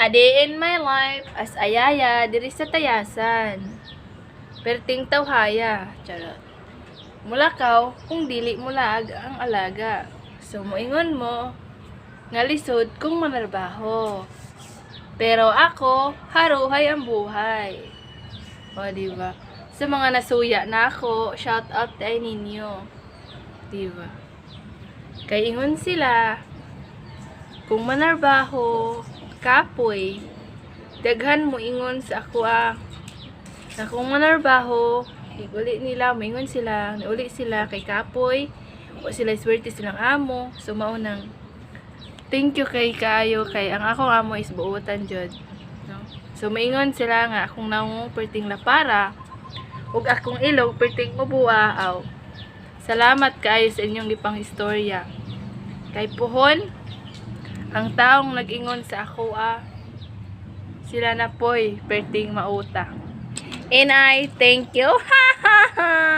A day in my life as ayaya diri sa tayasan. Perting tawhaya. Charot. Mulakaw kung dili mulag ang alaga. So moingon mo nga lisod kung manarbaho. Pero ako, haruhay ang buhay. O, diba? Sa mga nasuya na ako, shout out tayo ninyo. Diba? Kay ingon sila, kung manarbaho, kapoy, daghan mo ingon sa ako na kung manarbaho, uli nila, maingon sila, uli sila kay kapoy, o sila swerte silang amo, so maunang, thank you kay kaayo, kay ang akong amo is buutan jud. No? So maingon sila nga, akong naong perting lapara, ug akong ilog, perting mabua, aw. Salamat kaayo sa inyong gipang istorya. Kay puhon, ang taong nag-ingon sa ako sila na po'y perting mauta. And I thank you. Ha ha ha!